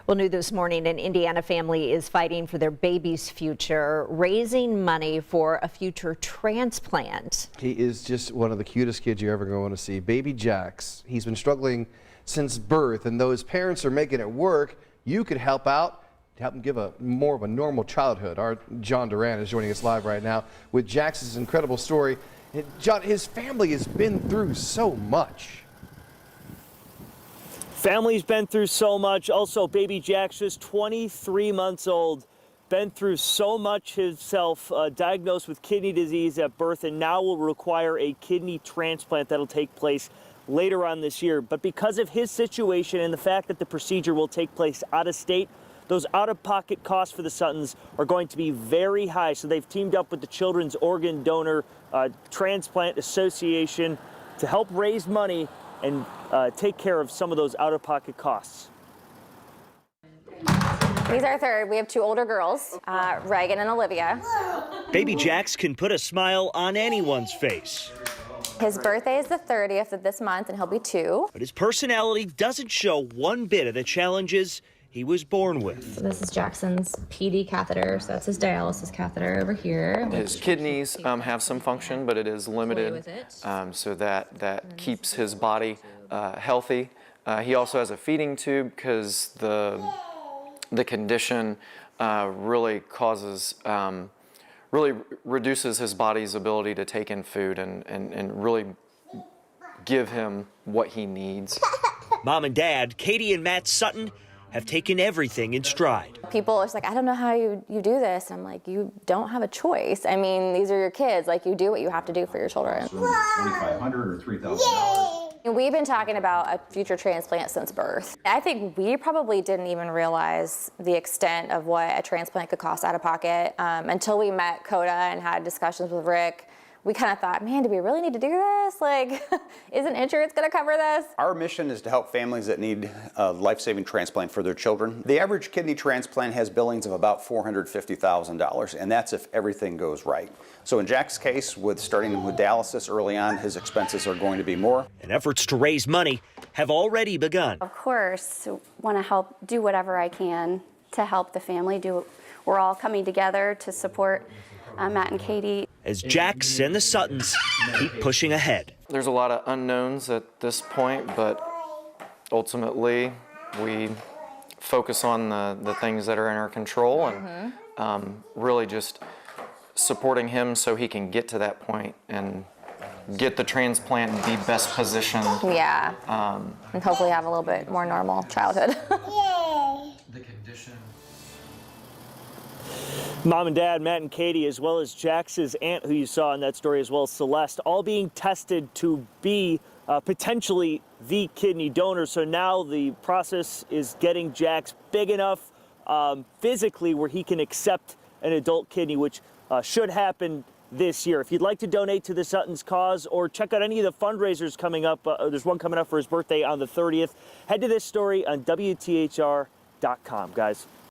Well, new this morning, an Indiana family is fighting for their baby's future, raising money for a future transplant. He is just one of the cutest kids you're ever going to want to see. Baby Jax. He's been struggling since birth, and though his parents are making it work, you could help out to help him give more of a normal childhood. Our John Duran is joining us live right now with Jax's incredible story. And John, his family has been through so much. Family's been through so much. Also, baby Jax, just 23 months old, been through so much himself, diagnosed with kidney disease at birth, and now will require a kidney transplant that'll take place later on this year. But because of his situation and the fact that the procedure will take place out of state, those out-of-pocket costs for the Suttons are going to be very high. So they've teamed up with the Children's Organ Donor Transplant Association to help raise money and take care of some of those out-of-pocket costs. He's our third. We have two older girls, Reagan and Olivia. Baby Jax can put a smile on anyone's face. His birthday is the 30th of this month, and he'll be 2. But his personality doesn't show one bit of the challenges he was born with. So this is Jackson's PD catheter, so that's his dialysis catheter over here. His kidneys have some function, but it is limited, so that keeps his body healthy. He also has a feeding tube because the condition really causes, really reduces his body's ability to take in food and really give him what he needs. Mom and Dad, Katie and Matt Sutton, have taken everything in stride. People are just like, I don't know how you do this. And I'm like, you don't have a choice. I mean, these are your kids. Like, you do what you have to do for your children. So $2,500 or $3,000. We've been talking about a future transplant since birth. I think we probably didn't even realize the extent of what a transplant could cost out of pocket until we met Coda and had discussions with Rick. We kind of thought, man, do we really need to do this? Like, isn't insurance going to cover this? Our mission is to help families that need a life-saving transplant for their children. The average kidney transplant has billings of about $450,000, and that's if everything goes right. So in Jack's case, with starting with dialysis early on, his expenses are going to be more. And efforts to raise money have already begun. Of course, want to help do whatever I can to help the family. We're all coming together to support Matt and Katie. As Jax and the Suttons keep pushing ahead. There's a lot of unknowns at this point, but ultimately we focus on the things that are in our control and really just supporting him so he can get to that point and get the transplant in the best position. Yeah, and hopefully have a little bit more normal childhood. The condition. Mom and Dad, Matt and Katie, as well as Jax's aunt, who you saw in that story, as well as Celeste, all being tested to be potentially the kidney donor. So now the process is getting Jax big enough physically where he can accept an adult kidney, which should happen this year. If you'd like to donate to the Suttons' cause or check out any of the fundraisers coming up, there's one coming up for his birthday on the 30th. Head to this story on WTHR.com, guys.